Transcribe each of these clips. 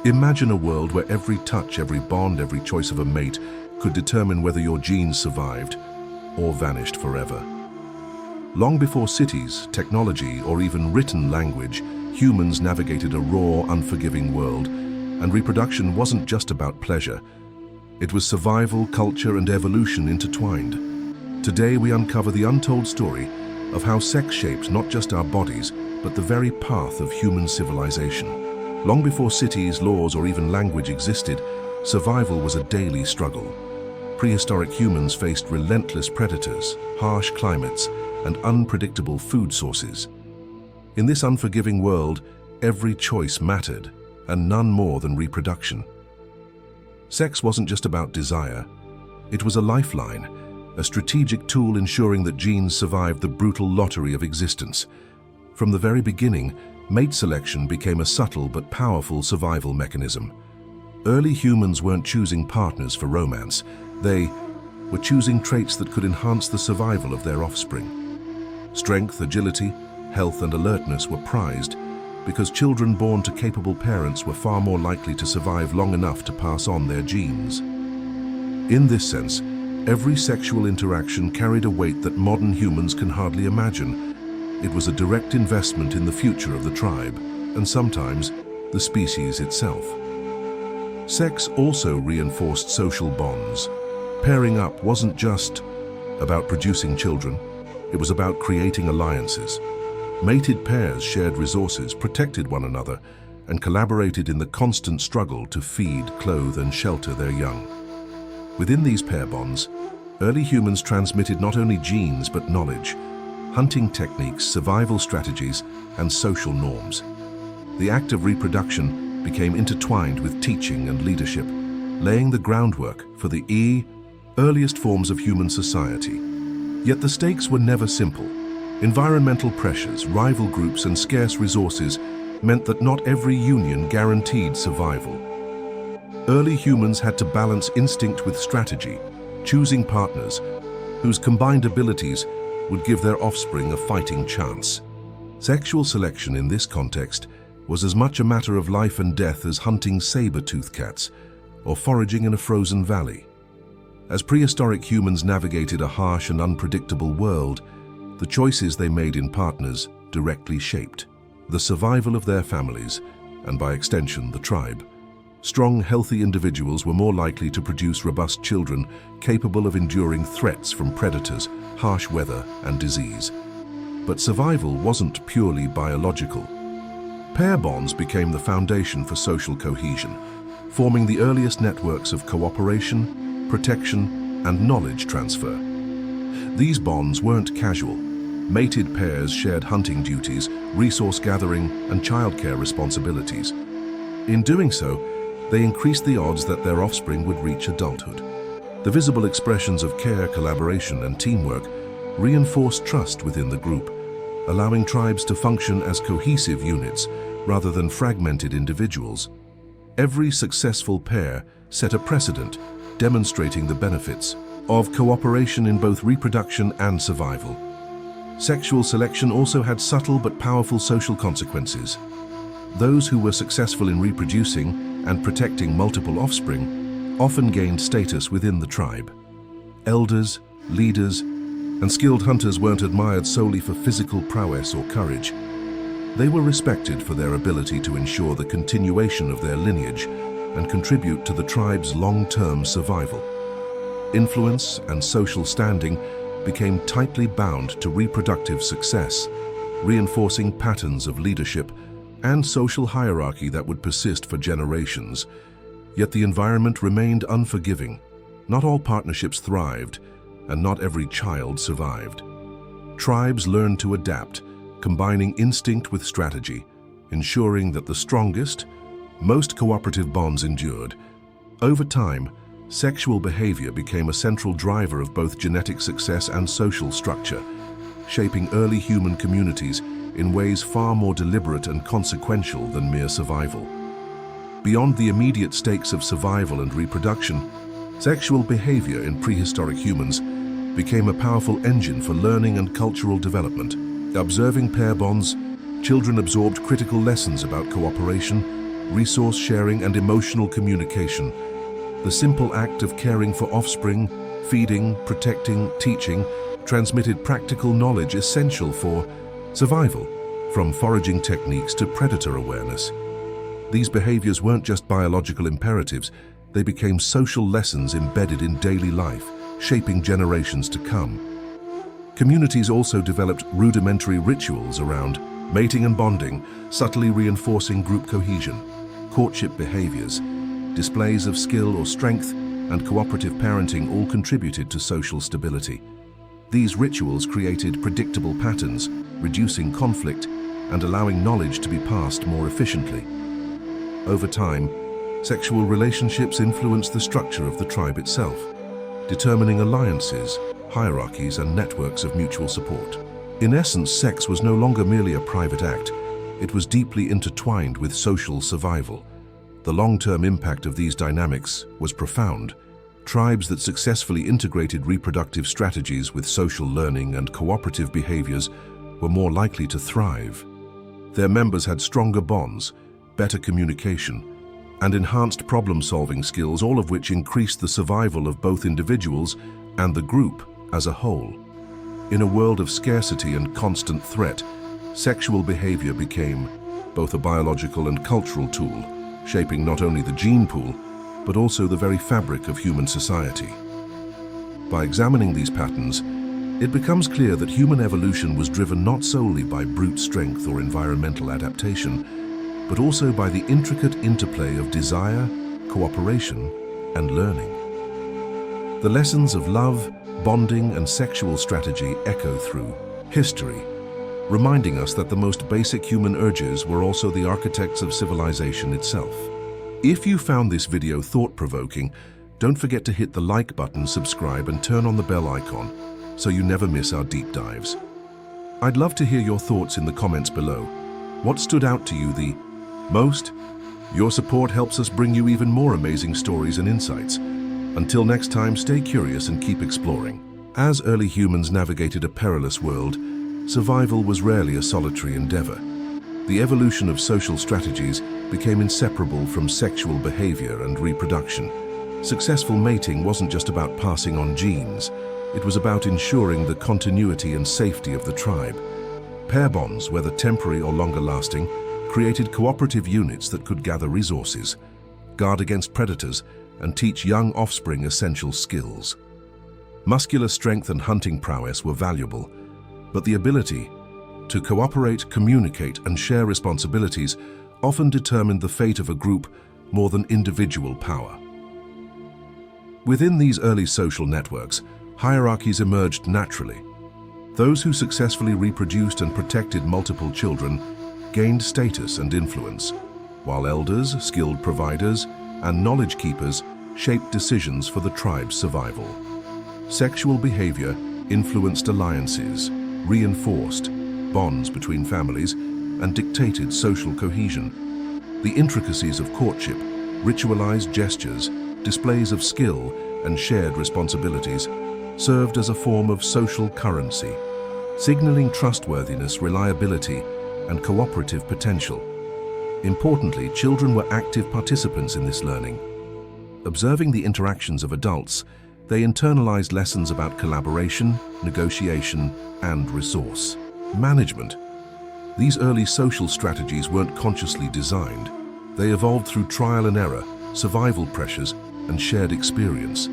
Imagine a world where every touch, every bond, every choice of a mate could determine whether your genes survived or vanished forever. Long before cities, technology, or even written language, humans navigated a raw, unforgiving world, and reproduction wasn't just about pleasure. It was survival, culture, and evolution intertwined. Today we uncover the untold story of how sex shapes not just our bodies, but the very path of human civilization. Long before cities, laws, or even language existed, survival was a daily struggle. Prehistoric humans faced relentless predators, harsh climates, and unpredictable food sources. In this unforgiving world, every choice mattered, and none more than reproduction. Sex wasn't just about desire. It was a lifeline, a strategic tool ensuring that genes survived the brutal lottery of existence. From the very beginning, mate selection became a subtle but powerful survival mechanism. Early humans weren't choosing partners for romance. They were choosing traits that could enhance the survival of their offspring. Strength, agility, health, and alertness were prized because children born to capable parents were far more likely to survive long enough to pass on their genes. In this sense, every sexual interaction carried a weight that modern humans can hardly imagine. It was a direct investment in the future of the tribe, and sometimes the species itself. Sex also reinforced social bonds. Pairing up wasn't just about producing children, it was about creating alliances. Mated pairs shared resources, protected one another, and collaborated in the constant struggle to feed, clothe, and shelter their young. Within these pair bonds, early humans transmitted not only genes but knowledge, hunting techniques, survival strategies, and social norms. The act of reproduction became intertwined with teaching and leadership, laying the groundwork for the earliest forms of human society. Yet the stakes were never simple. Environmental pressures, rival groups, and scarce resources meant that not every union guaranteed survival. Early humans had to balance instinct with strategy, choosing partners whose combined abilities would give their offspring a fighting chance. Sexual selection in this context was as much a matter of life and death as hunting saber-toothed cats or foraging in a frozen valley. As prehistoric humans navigated a harsh and unpredictable world, the choices they made in partners directly shaped the survival of their families and, by extension, the tribe. Strong, healthy individuals were more likely to produce robust children capable of enduring threats from predators, harsh weather, and disease. But survival wasn't purely biological. Pair bonds became the foundation for social cohesion, forming the earliest networks of cooperation, protection, and knowledge transfer. These bonds weren't casual. Mated pairs shared hunting duties, resource gathering, and childcare responsibilities. In doing so, they increased the odds that their offspring would reach adulthood. The visible expressions of care, collaboration, and teamwork reinforced trust within the group, allowing tribes to function as cohesive units rather than fragmented individuals. Every successful pair set a precedent, demonstrating the benefits of cooperation in both reproduction and survival. Sexual selection also had subtle but powerful social consequences. Those who were successful in reproducing and protecting multiple offspring often gained status within the tribe. Elders, leaders, and skilled hunters weren't admired solely for physical prowess or courage. They were respected for their ability to ensure the continuation of their lineage and contribute to the tribe's long-term survival. Influence and social standing became tightly bound to reproductive success, reinforcing patterns of leadership and social hierarchy that would persist for generations. Yet the environment remained unforgiving. Not all partnerships thrived, and not every child survived. Tribes learned to adapt, combining instinct with strategy, ensuring that the strongest, most cooperative bonds endured. Over time, sexual behavior became a central driver of both genetic success and social structure, shaping early human communities in ways far more deliberate and consequential than mere survival. Beyond the immediate stakes of survival and reproduction, sexual behavior in prehistoric humans became a powerful engine for learning and cultural development. Observing pair bonds, children absorbed critical lessons about cooperation, resource sharing, and emotional communication. The simple act of caring for offspring, feeding, protecting, teaching, transmitted practical knowledge essential for survival, from foraging techniques to predator awareness. These behaviors weren't just biological imperatives, they became social lessons embedded in daily life, shaping generations to come. Communities also developed rudimentary rituals around mating and bonding, subtly reinforcing group cohesion. Courtship behaviors, displays of skill or strength, and cooperative parenting all contributed to social stability. These rituals created predictable patterns, reducing conflict and allowing knowledge to be passed more efficiently. Over time, sexual relationships influenced the structure of the tribe itself, determining alliances, hierarchies, and networks of mutual support. In essence, sex was no longer merely a private act, it was deeply intertwined with social survival. The long-term impact of these dynamics was profound. Tribes that successfully integrated reproductive strategies with social learning and cooperative behaviors were more likely to thrive. Their members had stronger bonds, better communication, and enhanced problem-solving skills, all of which increased the survival of both individuals and the group as a whole. In a world of scarcity and constant threat, sexual behavior became both a biological and cultural tool, shaping not only the gene pool, but also the very fabric of human society. By examining these patterns, it becomes clear that human evolution was driven not solely by brute strength or environmental adaptation, but also by the intricate interplay of desire, cooperation, and learning. The lessons of love, bonding, and sexual strategy echo through history, reminding us that the most basic human urges were also the architects of civilization itself. If you found this video thought-provoking, don't forget to hit the like button, subscribe, and turn on the bell icon so you never miss our deep dives. I'd love to hear your thoughts in the comments below. What stood out to you the most? Your support helps us bring you even more amazing stories and insights. Until next time, stay curious and keep exploring. As early humans navigated a perilous world, survival was rarely a solitary endeavor. The evolution of social strategies became inseparable from sexual behavior and reproduction. Successful mating wasn't just about passing on genes, it was about ensuring the continuity and safety of the tribe. Pair bonds, whether temporary or longer lasting, created cooperative units that could gather resources, guard against predators, and teach young offspring essential skills. Muscular strength and hunting prowess were valuable, but the ability to cooperate, communicate, and share responsibilities often determined the fate of a group more than individual power. Within these early social networks, hierarchies emerged naturally. Those who successfully reproduced and protected multiple children gained status and influence, while elders, skilled providers, and knowledge keepers shaped decisions for the tribe's survival. Sexual behavior influenced alliances, reinforced bonds between families, and dictated social cohesion. The intricacies of courtship, ritualized gestures, displays of skill, and shared responsibilities served as a form of social currency, signaling trustworthiness, reliability, and cooperative potential. Importantly, children were active participants in this learning. Observing the interactions of adults, they internalized lessons about collaboration, negotiation, and resource management. These early social strategies weren't consciously designed. They evolved through trial and error, survival pressures, and shared experience.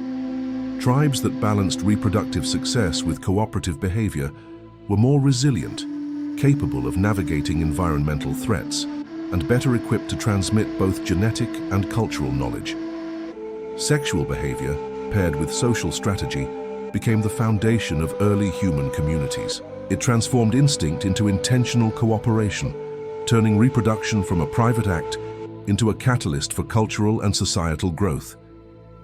Tribes that balanced reproductive success with cooperative behavior were more resilient, capable of navigating environmental threats, and better equipped to transmit both genetic and cultural knowledge. Sexual behavior, paired with social strategy, became the foundation of early human communities. It transformed instinct into intentional cooperation, turning reproduction from a private act into a catalyst for cultural and societal growth.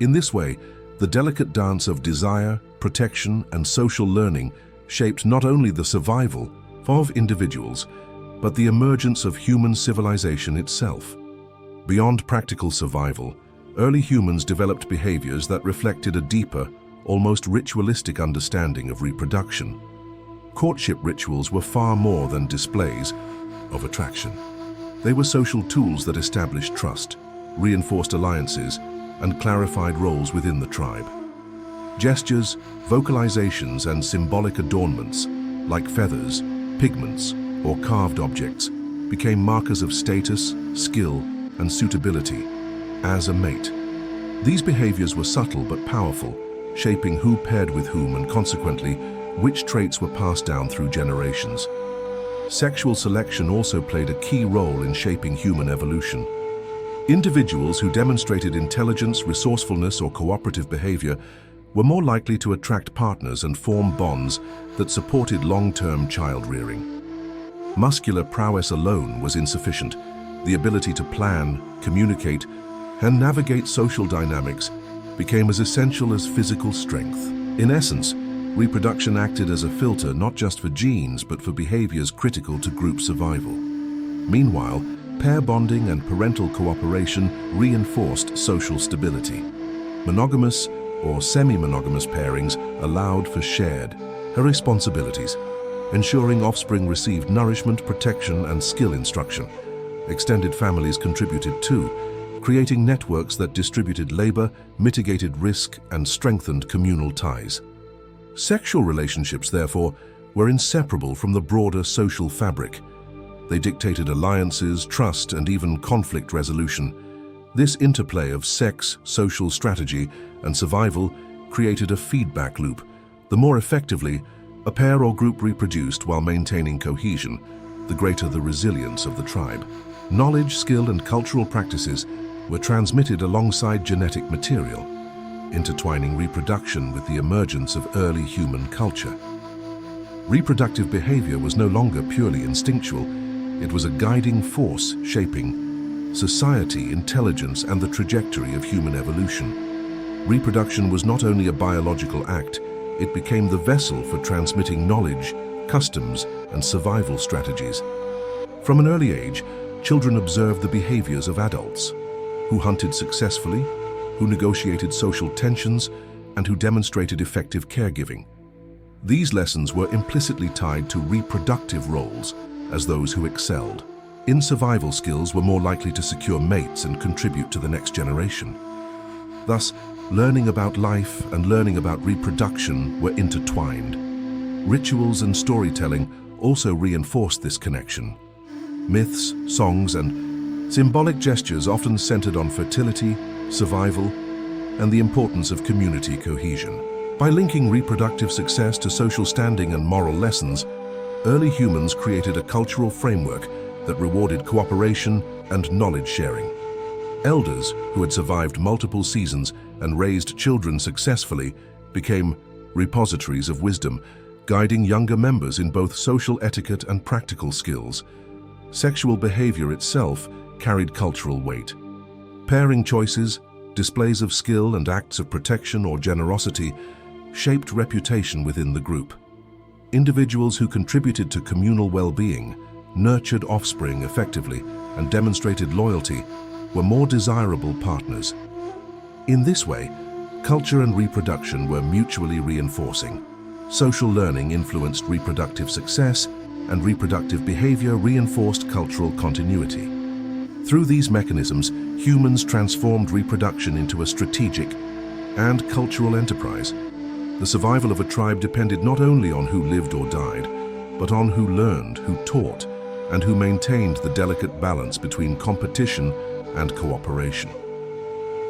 In this way, the delicate dance of desire, protection, and social learning shaped not only the survival of individuals, but the emergence of human civilization itself. Beyond practical survival, early humans developed behaviors that reflected a deeper, almost ritualistic understanding of reproduction. Courtship rituals were far more than displays of attraction. They were social tools that established trust, reinforced alliances, and clarified roles within the tribe. Gestures, vocalizations, and symbolic adornments, like feathers, pigments, or carved objects, became markers of status, skill, and suitability as a mate. These behaviors were subtle but powerful, shaping who paired with whom and consequently which traits were passed down through generations. Sexual selection also played a key role in shaping human evolution. Individuals who demonstrated intelligence, resourcefulness, or cooperative behavior were more likely to attract partners and form bonds that supported long-term child-rearing. Muscular prowess alone was insufficient. The ability to plan, communicate, and navigate social dynamics became as essential as physical strength. In essence, reproduction acted as a filter not just for genes but for behaviors critical to group survival. Meanwhile, pair bonding and parental cooperation reinforced social stability. Monogamous or semi-monogamous pairings allowed for shared responsibilities, ensuring offspring received nourishment, protection, and skill instruction. Extended families contributed too, creating networks that distributed labor, mitigated risk, and strengthened communal ties. Sexual relationships, therefore, were inseparable from the broader social fabric. They dictated alliances, trust, and even conflict resolution. This interplay of sex, social strategy, and survival created a feedback loop. The more effectively a pair or group reproduced while maintaining cohesion, the greater the resilience of the tribe. Knowledge, skill, and cultural practices were transmitted alongside genetic material, intertwining reproduction with the emergence of early human culture. Reproductive behavior was no longer purely instinctual. It was a guiding force shaping society, intelligence, and the trajectory of human evolution. Reproduction was not only a biological act, it became the vessel for transmitting knowledge, customs, and survival strategies. From an early age, children observed the behaviors of adults, who hunted successfully, who negotiated social tensions, and who demonstrated effective caregiving. These lessons were implicitly tied to reproductive roles as those who excelled. In survival skills were more likely to secure mates and contribute to the next generation. Thus, learning about life and learning about reproduction were intertwined. Rituals and storytelling also reinforced this connection. Myths, songs, and symbolic gestures often centered on fertility, survival, and the importance of community cohesion. By linking reproductive success to social standing and moral lessons, early humans created a cultural framework that rewarded cooperation and knowledge sharing. Elders who had survived multiple seasons and raised children successfully became repositories of wisdom, guiding younger members in both social etiquette and practical skills. Sexual behavior itself carried cultural weight. Pairing choices, displays of skill, and acts of protection or generosity shaped reputation within the group. Individuals who contributed to communal well-being, nurtured offspring effectively, and demonstrated loyalty were more desirable partners. In this way, culture and reproduction were mutually reinforcing. Social learning influenced reproductive success, and reproductive behavior reinforced cultural continuity. Through these mechanisms, humans transformed reproduction into a strategic and cultural enterprise. The survival of a tribe depended not only on who lived or died, but on who learned, who taught, and who maintained the delicate balance between competition and cooperation.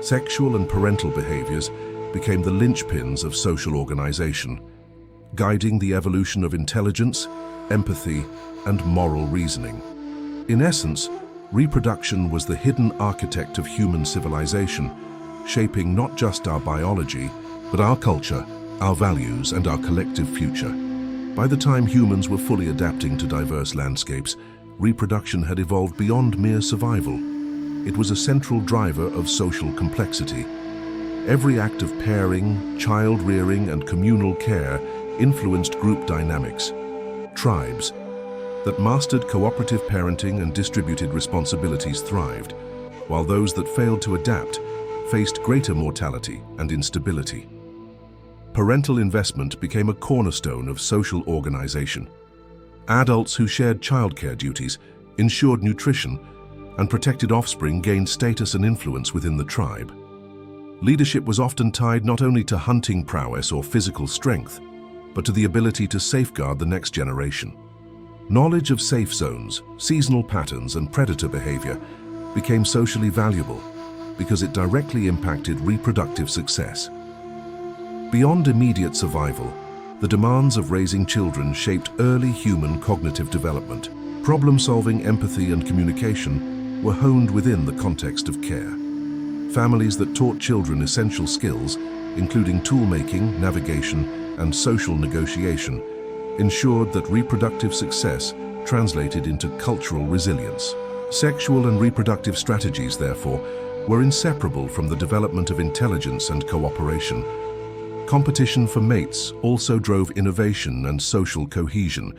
Sexual and parental behaviors became the linchpins of social organization, guiding the evolution of intelligence, empathy, and moral reasoning. In essence, reproduction was the hidden architect of human civilization, shaping not just our biology, but our culture, our values, and our collective future. By the time humans were fully adapting to diverse landscapes, reproduction had evolved beyond mere survival. It was a central driver of social complexity. Every act of pairing, child-rearing, and communal care influenced group dynamics. Tribes that mastered cooperative parenting and distributed responsibilities thrived, while those that failed to adapt faced greater mortality and instability. Parental investment became a cornerstone of social organization. Adults who shared childcare duties, ensured nutrition, and protected offspring gained status and influence within the tribe. Leadership was often tied not only to hunting prowess or physical strength, but to the ability to safeguard the next generation. Knowledge of safe zones, seasonal patterns, and predator behavior became socially valuable because it directly impacted reproductive success. Beyond immediate survival, the demands of raising children shaped early human cognitive development. Problem-solving, empathy, and communication were honed within the context of care. Families that taught children essential skills, including tool-making, navigation, and social negotiation, ensured that reproductive success translated into cultural resilience. Sexual and reproductive strategies, therefore, were inseparable from the development of intelligence and cooperation. Competition for mates also drove innovation and social cohesion.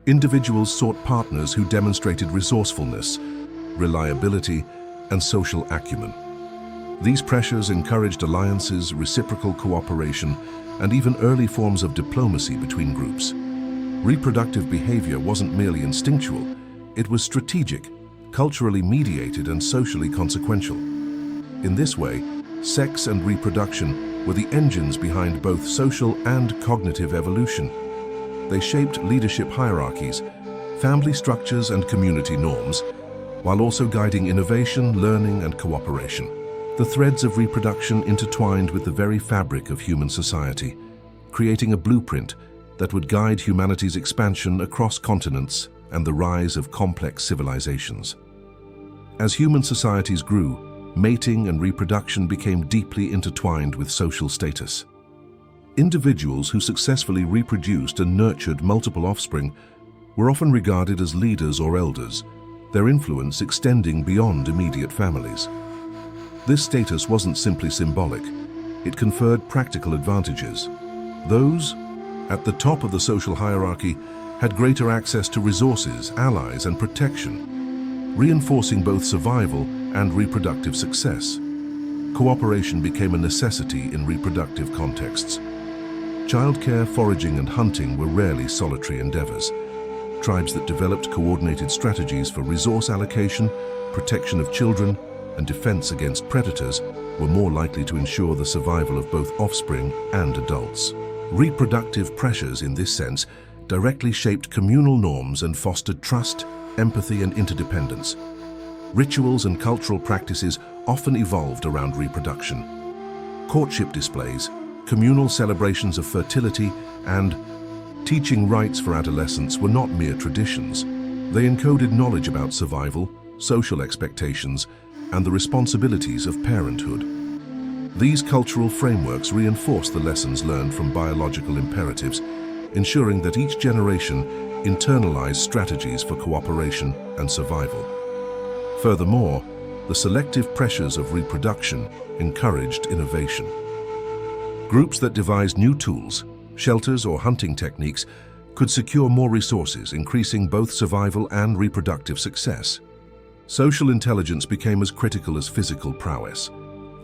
Individuals sought partners who demonstrated resourcefulness, reliability, and social acumen. These pressures encouraged alliances, reciprocal cooperation, and even early forms of diplomacy between groups. Reproductive behavior wasn't merely instinctual, it was strategic, culturally mediated, and socially consequential. In this way, sex and reproduction were the engines behind both social and cognitive evolution. They shaped leadership hierarchies, family structures, and community norms, while also guiding innovation, learning, and cooperation. The threads of reproduction intertwined with the very fabric of human society, creating a blueprint that would guide humanity's expansion across continents and the rise of complex civilizations. As human societies grew, mating and reproduction became deeply intertwined with social status. Individuals who successfully reproduced and nurtured multiple offspring were often regarded as leaders or elders, their influence extending beyond immediate families. This status wasn't simply symbolic, it conferred practical advantages. Those at the top of the social hierarchy had greater access to resources, allies, and protection, reinforcing both survival and reproductive success. Cooperation became a necessity in reproductive contexts. Childcare, foraging, and hunting were rarely solitary endeavors. Tribes that developed coordinated strategies for resource allocation, protection of children, and defense against predators were more likely to ensure the survival of both offspring and adults. Reproductive pressures, in this sense, directly shaped communal norms and fostered trust, empathy, and interdependence. Rituals and cultural practices often evolved around reproduction. Courtship displays, communal celebrations of fertility, and teaching rites for adolescents were not mere traditions. They encoded knowledge about survival, social expectations, and the responsibilities of parenthood. These cultural frameworks reinforce the lessons learned from biological imperatives, ensuring that each generation internalized strategies for cooperation and survival. Furthermore, the selective pressures of reproduction encouraged innovation. Groups that devised new tools, shelters, or hunting techniques could secure more resources, increasing both survival and reproductive success. Social intelligence became as critical as physical prowess.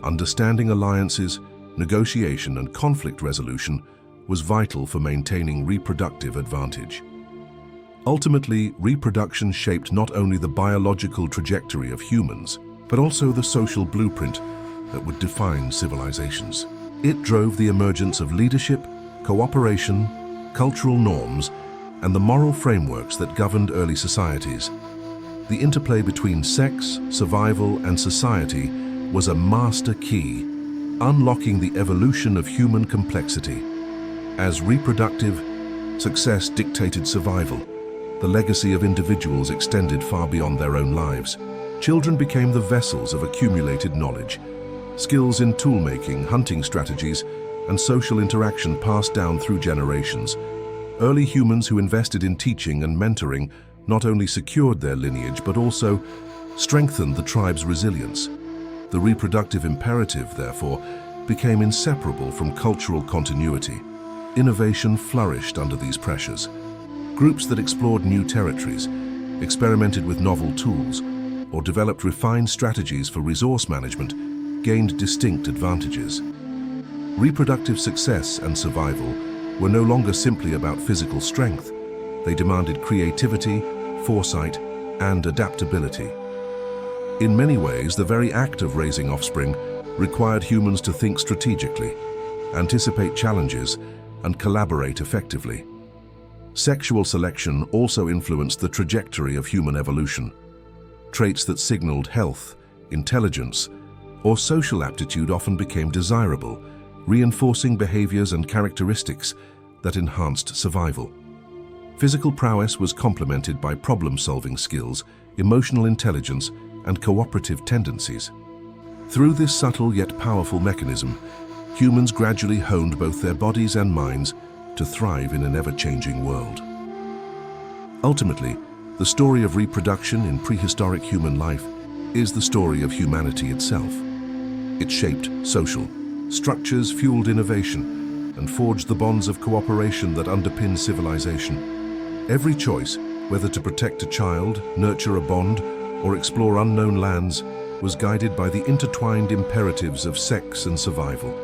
Understanding alliances, negotiation, and conflict resolution was vital for maintaining reproductive advantage. Ultimately, reproduction shaped not only the biological trajectory of humans, but also the social blueprint that would define civilizations. It drove the emergence of leadership, cooperation, cultural norms, and the moral frameworks that governed early societies. The interplay between sex, survival, and society was a master key, unlocking the evolution of human complexity. As reproductive success dictated survival, the legacy of individuals extended far beyond their own lives. Children became the vessels of accumulated knowledge. Skills in tool-making, hunting strategies, and social interaction passed down through generations. Early humans who invested in teaching and mentoring not only secured their lineage, but also strengthened the tribe's resilience. The reproductive imperative, therefore, became inseparable from cultural continuity. Innovation flourished under these pressures. Groups that explored new territories, experimented with novel tools, or developed refined strategies for resource management gained distinct advantages. Reproductive success and survival were no longer simply about physical strength. They demanded creativity, foresight, and adaptability. In many ways, the very act of raising offspring required humans to think strategically, anticipate challenges, and collaborate effectively. Sexual selection also influenced the trajectory of human evolution. Traits that signaled health, intelligence, or social aptitude often became desirable, reinforcing behaviors and characteristics that enhanced survival. Physical prowess was complemented by problem-solving skills, emotional intelligence, and cooperative tendencies. Through this subtle yet powerful mechanism, humans gradually honed both their bodies and minds to thrive in an ever-changing world. Ultimately, the story of reproduction in prehistoric human life is the story of humanity itself. It shaped social structures, fueled innovation, and forged the bonds of cooperation that underpin civilization. Every choice, whether to protect a child, nurture a bond, or explore unknown lands, was guided by the intertwined imperatives of sex and survival.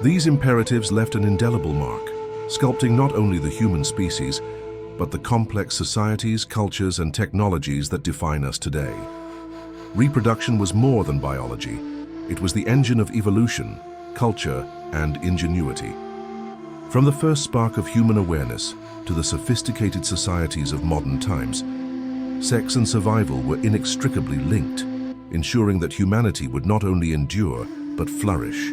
These imperatives left an indelible mark, sculpting not only the human species, but the complex societies, cultures, and technologies that define us today. Reproduction was more than biology. It was the engine of evolution, culture, and ingenuity. From the first spark of human awareness to the sophisticated societies of modern times, sex and survival were inextricably linked, ensuring that humanity would not only endure, but flourish.